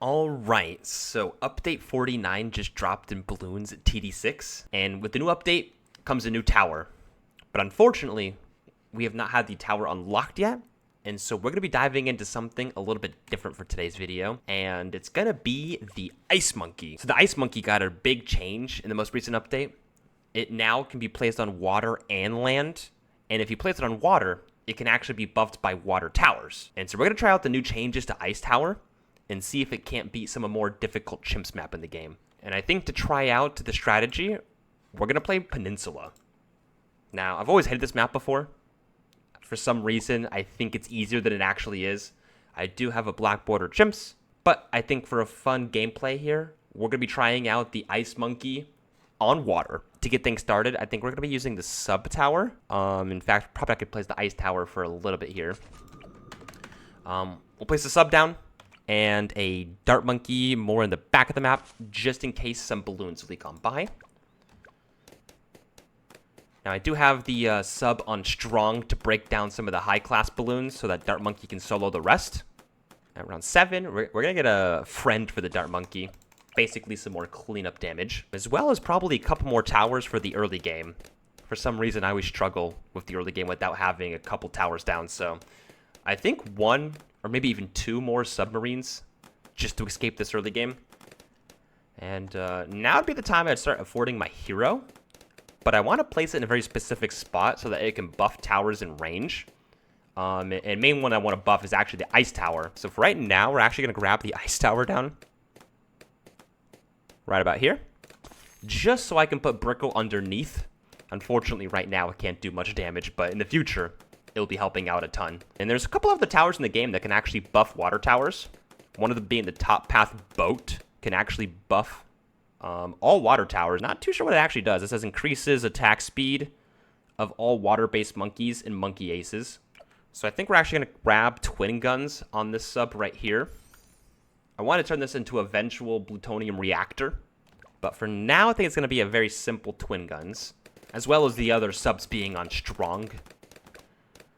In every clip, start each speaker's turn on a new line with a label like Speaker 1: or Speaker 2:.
Speaker 1: Alright, so update 49 just dropped in Bloons TD6, and with the new update comes a new tower. But unfortunately, we have not had the tower unlocked yet, and so we're going to be diving into something a little bit different for today's video, and it's going to be the Ice Monkey. So the Ice Monkey got a big change in the most recent update. It now can be placed on water and land, and if you place it on water, it can actually be buffed by water towers. And so we're going to try out the new changes to Ice Tower, and see if it can't beat some of more difficult chimps map in the game. And I think to try out the strategy, we're going to play Peninsula. Now, I've always hated this map before. For some reason, I think it's easier than it actually is. I do have a black border chimps, but I think for a fun gameplay here, we're going to be trying out the Ice Monkey on water. To get things started, I think we're going to be using the sub tower. In fact, probably I could place the ice tower for a little bit here. We'll place the sub down, and a dart monkey more in the back of the map, just in case some balloons leak on by. Now, I do have the sub on strong to break down some of the high-class balloons so that dart monkey can solo the rest. At round 7, we're going to get a friend for the dart monkey. Basically, some more cleanup damage, as well as probably a couple more towers for the early game. For some reason, I always struggle with the early game without having a couple towers down, so I think one or maybe even 2 more submarines just to escape this early game. And now would be the time I'd start affording my hero. But I want to place it in a very specific spot so that it can buff towers in range. And main one I want to buff is actually the ice tower. So for right now, we're actually going to grab the ice tower down. Right about here. Just so I can put Brickle underneath. Unfortunately, right now, it can't do much damage. But in the future, it'll be helping out a ton. And there's a couple of the towers in the game that can actually buff water towers. One of them being the top path boat can actually buff all water towers. Not too sure what it actually does. It says increases attack speed of all water-based monkeys and monkey aces. So I think we're actually going to grab twin guns on this sub right here. I want to turn this into a eventual plutonium reactor. But for now, I think it's going to be a very simple twin guns, as well as the other subs being on strong.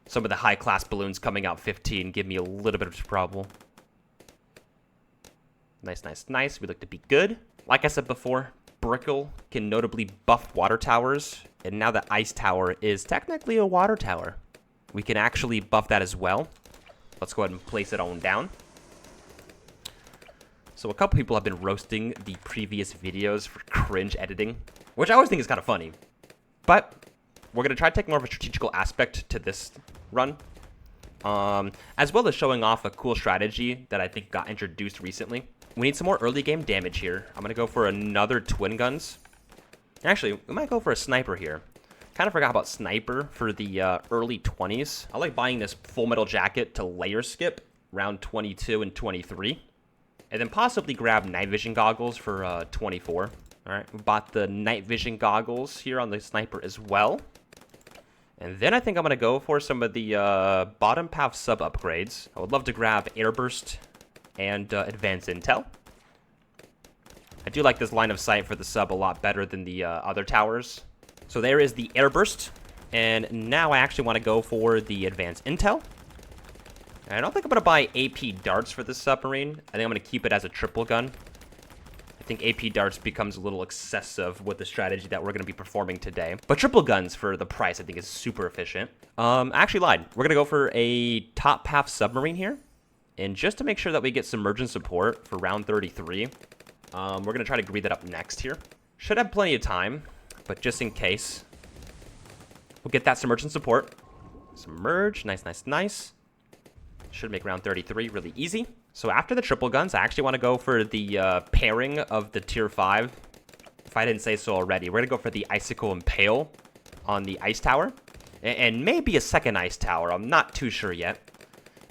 Speaker 1: Some of the high-class balloons coming out 15 give me a little bit of trouble. Nice, nice, nice. We look to be good. Like I said before, Brickle can notably buff water towers, and now the ice tower is technically a water tower. We can actually buff that as well. Let's go ahead and place it on down. So a couple people have been roasting the previous videos for cringe editing, which I always think is kind of funny. But we're going to try to take more of a strategical aspect to this run, as well as showing off a cool strategy that I think got introduced recently. We need some more early game damage here. I'm going to go for another twin guns. Actually, we might go for a sniper here. Kind of forgot about sniper for the early 20s. I like buying this full metal jacket to layer skip round 22 and 23. And then possibly grab night vision goggles for 24. Alright, we bought the night vision goggles here on the sniper as well. And then I think I'm going to go for some of the bottom path sub upgrades. I would love to grab Airburst and Advanced Intel. I do like this line of sight for the sub a lot better than the other towers. So there is the Airburst. And now I actually want to go for the Advanced Intel. And I don't think I'm going to buy AP darts for this submarine. I think I'm going to keep it as a triple gun. I think AP darts becomes a little excessive with the strategy that we're going to be performing today. But triple guns for the price, I think, is super efficient. I actually lied. We're going to go for a top path submarine here. And just to make sure that we get submergence support for round 33, we're going to try to greed that up next here. Should have plenty of time, but just in case, we'll get that submergence support. Submerge. Nice, nice, nice. Should make round 33 really easy. So after the triple guns, I actually want to go for the pairing of the tier 5. If I didn't say so already, we're going to go for the Icicle Impale on the ice tower. And maybe a second ice tower. I'm not too sure yet.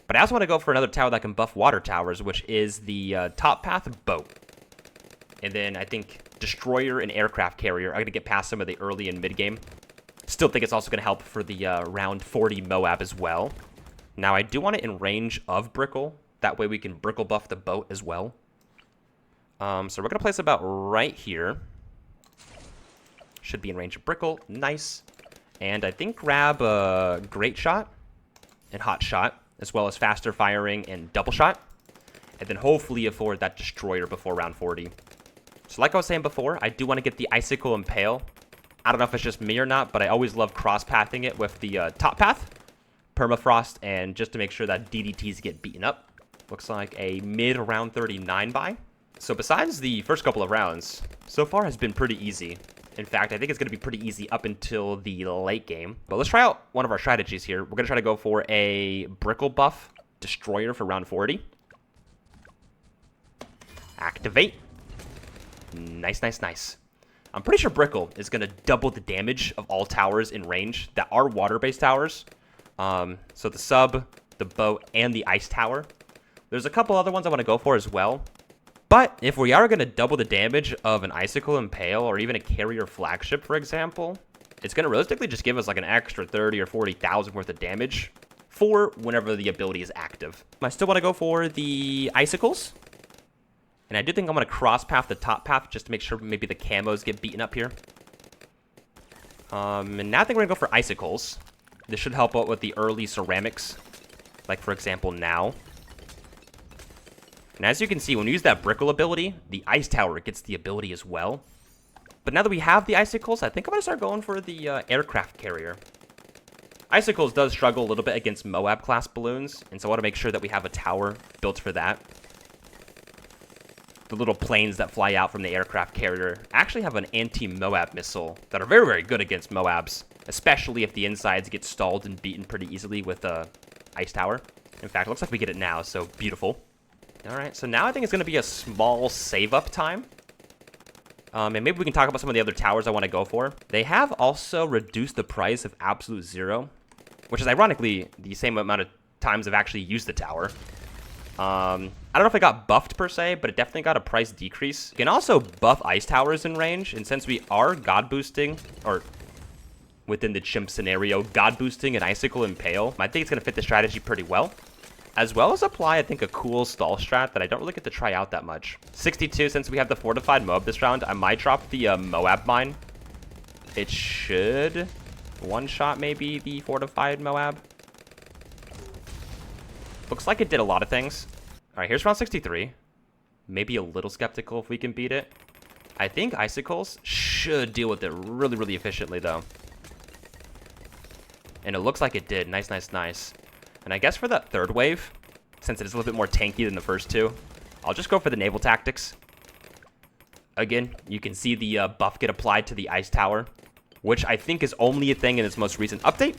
Speaker 1: But I also want to go for another tower that can buff water towers, which is the top path boat. And then I think Destroyer and Aircraft Carrier are going to get past some of the early and mid game. Still think it's also going to help for the round 40 Moab as well. Now, I do want it in range of Brickle. That way we can Brickle buff the boat as well. So we're going to place about right here. Should be in range of Brickle. Nice. And I think grab a Great Shot and Hot Shot, as well as faster firing and double shot. and then hopefully afford that destroyer before round 40. So like I was saying before, I do want to get the Icicle Impale. I don't know if it's just me or not, but I always love cross-pathing it with the top path, Permafrost, and just to make sure that DDTs get beaten up. Looks like a mid-round 39 buy. So besides the first couple of rounds, so far has been pretty easy. In fact, I think it's going to be pretty easy up until the late game. But let's try out one of our strategies here. We're going to try to go for a Brickle buff destroyer for round 40. Activate. Nice, nice, nice. I'm pretty sure Brickle is going to double the damage of all towers in range that are water-based towers. So the sub, the boat, and the ice tower. There's a couple other ones I want to go for as well. But if we are going to double the damage of an Icicle Impale or even a Carrier Flagship, for example, it's going to realistically just give us like an extra 30 or 40,000 worth of damage for whenever the ability is active. I still want to go for the Icicles. And I do think I'm going to cross path the top path just to make sure maybe the camos get beaten up here. And now I think we're going to go for Icicles. This should help out with the early ceramics. Like, for example, now. And as you can see, when we use that Brickle ability, the Ice Tower gets the ability as well. But now that we have the Icicles, I think I'm going to start going for the Aircraft Carrier. Icicles does struggle a little bit against Moab-class balloons, and so I want to make sure that we have a tower built for that. The little planes that fly out from the Aircraft Carrier actually have an anti-Moab missile that are very, very good against Moabs, especially if the insides get stalled and beaten pretty easily with the Ice Tower. In fact, it looks like we get it now, so beautiful. Alright, so now I think it's going to be a small save-up time. And maybe we can talk about some of the other towers I want to go for. They have also reduced the price of Absolute Zero, which is ironically the same amount of times I've actually used the tower. I don't know if it got buffed per se, but it definitely got a price decrease. You can also buff Ice Towers in range, and since we are God boosting, or within the chimp scenario, God boosting an Icicle Impale, I think it's going to fit the strategy pretty well. As well as apply, I think, a cool stall strat that I don't really get to try out that much. 62, since we have the Fortified Moab this round, I might drop the Moab Mine. It should one-shot maybe the Fortified Moab. Looks like it did a lot of things. Alright, here's round 63. Maybe a little skeptical if we can beat it. I think Icicles should deal with it really, really efficiently, though. And it looks like it did. Nice, nice, nice. And I guess for that third wave, since it is a little bit more tanky than the first two, I'll just go for the naval tactics. Again, you can see the buff get applied to the Ice Tower, which I think is only a thing in its most recent update.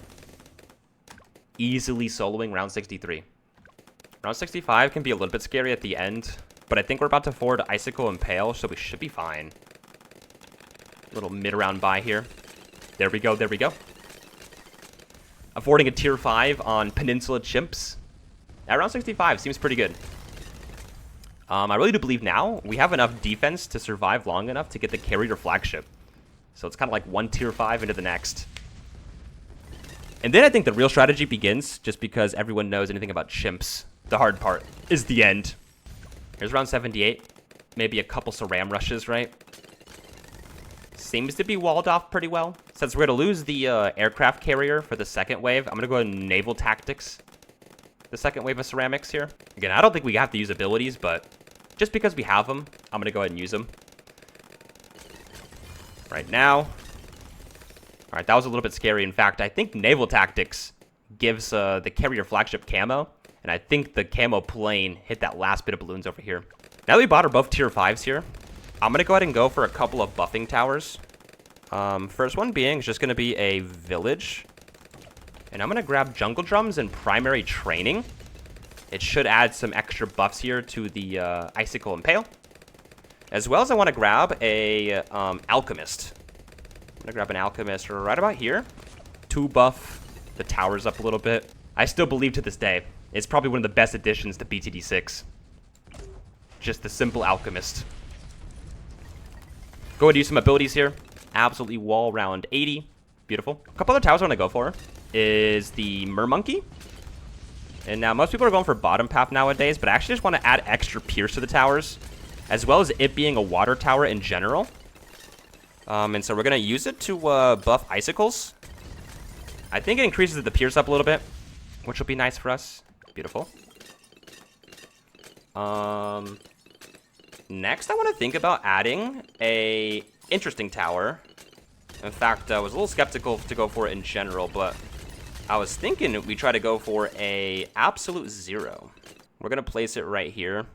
Speaker 1: Easily soloing round 63. Round 65 can be a little bit scary at the end, but I think we're about to forward Icicle Impale, so we should be fine. Little mid-round buy here. There we go, there we go. Affording a tier 5 on Peninsula chimps at round 65 seems pretty good. I really do believe now we have enough defense to survive long enough to get the Carrier Flagship. So it's kind of like one tier 5 into the next. And then I think the real strategy begins, just because everyone knows anything about chimps. The hard part is the end. Here's round 78. Maybe a couple Saram rushes, right? Seems to be walled off pretty well. Since we're going to lose the Aircraft Carrier for the second wave, I'm going to go in Naval Tactics. The second wave of ceramics here. Again, I don't think we have to use abilities, but just because we have them, I'm going to go ahead and use them. Right now. Alright, that was a little bit scary. In fact, I think Naval Tactics gives the Carrier Flagship camo. And I think the camo plane hit that last bit of balloons over here. Now that we bought our both tier 5s here, I'm going to go ahead and go for a couple of buffing towers. First one being is just going to be a village. And I'm going to grab jungle drums and primary training. It should add some extra buffs here to the Icicle Impale. As well as I want to grab a alchemist. I'm going to grab an alchemist right about here. To buff the towers up a little bit. I still believe to this day it's probably one of the best additions to BTD6. Just the simple alchemist. Go ahead and use some abilities here. Absolutely wall round 80. Beautiful. A couple other towers I want to go for is the Mermonkey. And now most people are going for bottom path nowadays, but I actually just want to add extra pierce to the towers, as well as it being a water tower in general. And so we're going to use it to buff Icicles. I think it increases the pierce up a little bit, which will be nice for us. Beautiful. Next, I want to think about adding a interesting tower. In fact, I was a little skeptical to go for it in general, but I was thinking we try to go for a absolute zero. We're going to place it right here.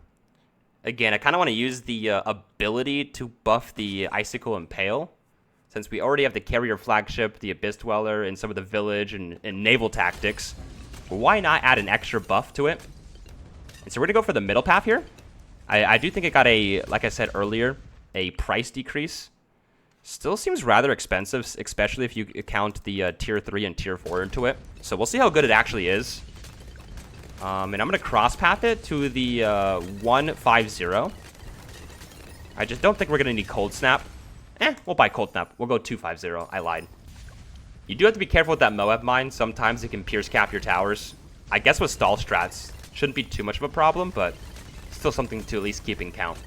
Speaker 1: Again, I kind of want to use the ability to buff the Icicle Impale. Since we already have the Carrier Flagship, the Abyss Dweller, and some of the Village and Naval Tactics, why not add an extra buff to it? And so we're going to go for the middle path here. I do think it got a, like I said earlier, a price decrease. Still seems rather expensive, especially if you count the Tier 3 and Tier 4 into it. So we'll see how good it actually is. And I'm going to cross path it to the 150. I just don't think we're going to need Cold Snap. We'll buy Cold Snap. We'll go 250. I lied. You do have to be careful with that Moab mine. Sometimes it can pierce cap your towers. I guess with stall strats, shouldn't be too much of a problem, but still something to at least keep in count.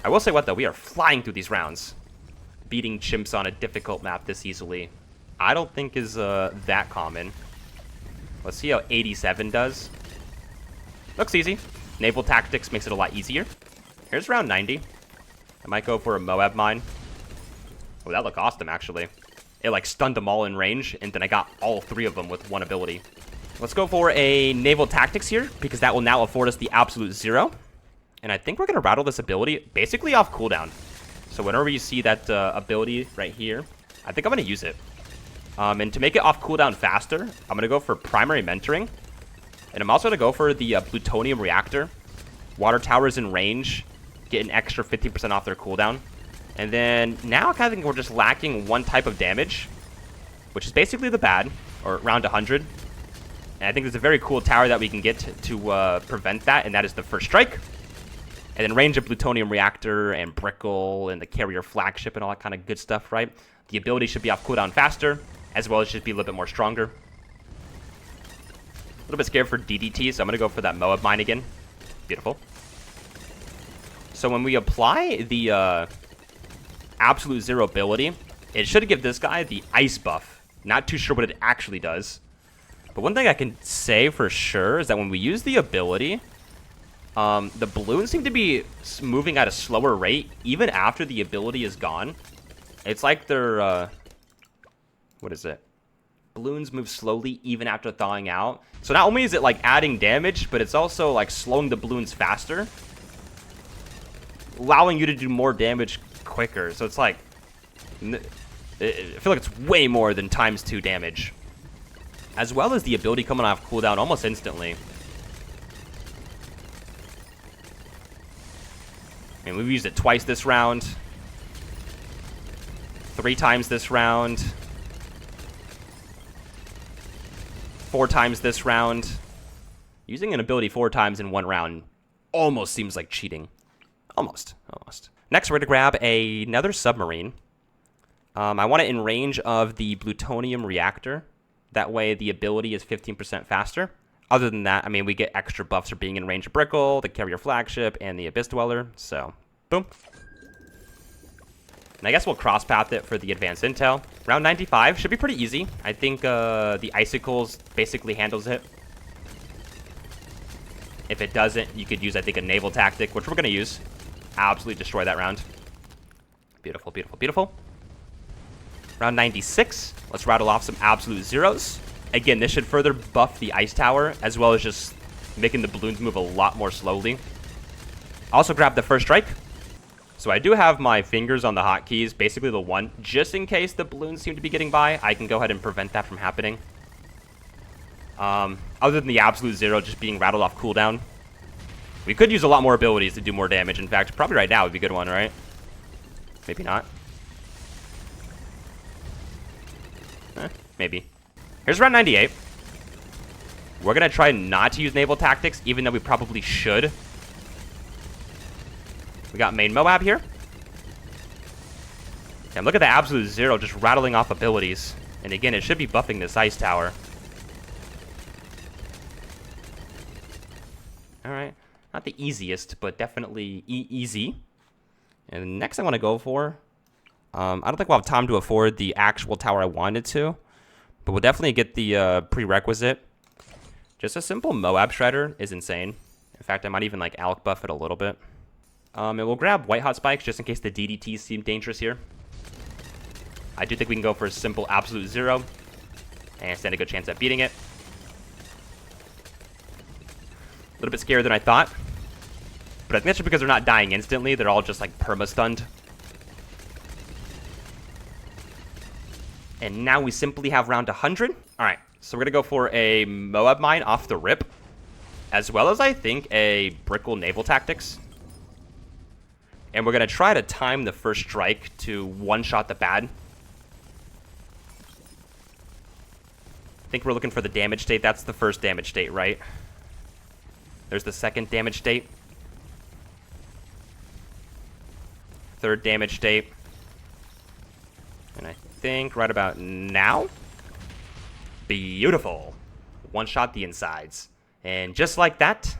Speaker 1: I will say what though, we are flying through these rounds. Beating chimps on a difficult map this easily, I don't think is that common. Let's see how 87 does. Looks easy. Naval Tactics makes it a lot easier. Here's round 90. I might go for a Moab mine. Oh, that looked awesome actually. It like stunned them all in range, and then I got all three of them with one ability. Let's go for a Naval Tactics here, because that will now afford us the absolute zero. And I think we're going to rattle this ability basically off cooldown. So whenever you see that ability right here, I think I'm going to use it. And to make it off cooldown faster, I'm going to go for Primary Mentoring. And I'm also going to go for the Plutonium Reactor. Water towers in range get an extra 50% off their cooldown. And then now I kind of think we're just lacking one type of damage, which is basically the bad, or around 100. And I think there's a very cool tower that we can get to prevent that, and that is the First Strike. And then range of Plutonium Reactor and Brickle and the Carrier Flagship and all that kind of good stuff, right? The ability should be off cooldown faster, as well as should be a little bit more stronger. A little bit scared for DDT, so I'm going to go for that Moab mine again. Beautiful. So when we apply the absolute zero ability, it should give this guy the ice buff. Not too sure what it actually does. But one thing I can say for sure is that when we use the ability, the balloons seem to be moving at a slower rate, even after the ability is gone. It's like they're, what is it? Balloons move slowly even after thawing out. So not only is it like adding damage, but it's also like slowing the balloons faster, allowing you to do more damage quicker. So it's like, I feel like it's way more than ×2 damage. As well as the ability coming off cooldown almost instantly. And we've used it twice this round. 3 times this round. 4 times this round. Using an ability 4 times in one round almost seems like cheating. Almost. Next, we're going to grab another submarine. I want it in range of the Plutonium Reactor. That way, the ability is 15% faster. Other than that, I mean, we get extra buffs for being in range of Brickle, the Carrier Flagship, and the Abyss Dweller. So, boom. And I guess we'll cross-path it for the advanced intel. Round 95 should be pretty easy. I think the Icicles basically handles it. If it doesn't, you could use, I think, a Naval Tactic, which we're going to use. Absolutely destroy that round. Beautiful, beautiful, beautiful. Round 96. Let's rattle off some absolute zeros. Again, this should further buff the ice tower, as well as just making the balloons move a lot more slowly. Also grab the First Strike. So I do have my fingers on the hotkeys, basically the 1, just in case the balloons seem to be getting by. I can go ahead and prevent that from happening. Other than the absolute zero just being rattled off cooldown. We could use a lot more abilities to do more damage. In fact, probably right now would be a good one, right? Maybe not. Maybe. Here's round 98. We're going to try not to use Naval Tactics, even though we probably should. We got main Moab here. And look at the absolute zero just rattling off abilities. And again, it should be buffing this ice tower. Alright. Not the easiest, but definitely easy. And next I want to go for... I don't think we'll have time to afford the actual tower I wanted to. But we'll definitely get the prerequisite. Just a simple Moab Shredder is insane. In fact, I might even like Alec buff it a little bit. And we'll grab White Hot Spikes just in case the DDTs seem dangerous here. I do think we can go for a simple Absolute Zero and stand a good chance at beating it. A little bit scarier than I thought. But I think that's just because they're not dying instantly. They're all just like perma-stunned. And now we simply have round 100. All right, so we're going to go for a Moab Mine off the rip. As well as, I think, a Brickle Naval Tactics. And we're going to try to time the first strike to one-shot the bad. I think we're looking for the damage state. That's the first damage state, right? There's the second damage state. Third damage state. And I think right about now. Beautiful. One-shot the insides. And just like that,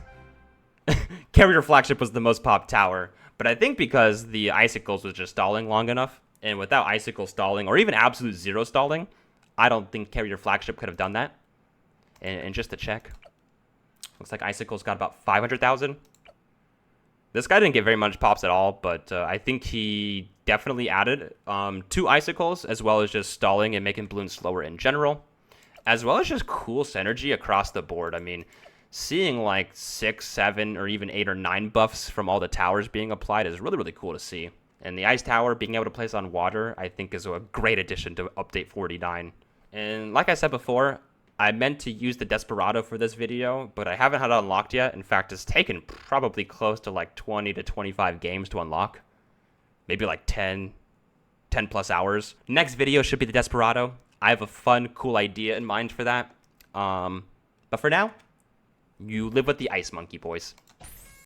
Speaker 1: Carrier Flagship was the most popped tower. But I think because the Icicles was just stalling long enough, and without Icicle stalling, or even Absolute Zero stalling, I don't think Carrier Flagship could have done that. And just to check, looks like Icicle's got about 500,000. This guy didn't get very much pops at all, but I think he definitely added 2 Icicles, as well as just stalling and making Bloons slower in general, as well as just cool synergy across the board. I mean, seeing like 6, 7, or even 8 or 9 buffs from all the towers being applied is really, really cool to see. And the Ice Tower being able to place on water, I think, is a great addition to Update 49. And like I said before, I meant to use the Desperado for this video, but I haven't had it unlocked yet. In fact, it's taken probably close to like 20 to 25 games to unlock. Maybe like 10 plus hours. Next video should be the Desperado. I have a fun, cool idea in mind for that. But for now, you live with the Ice Monkey, boys.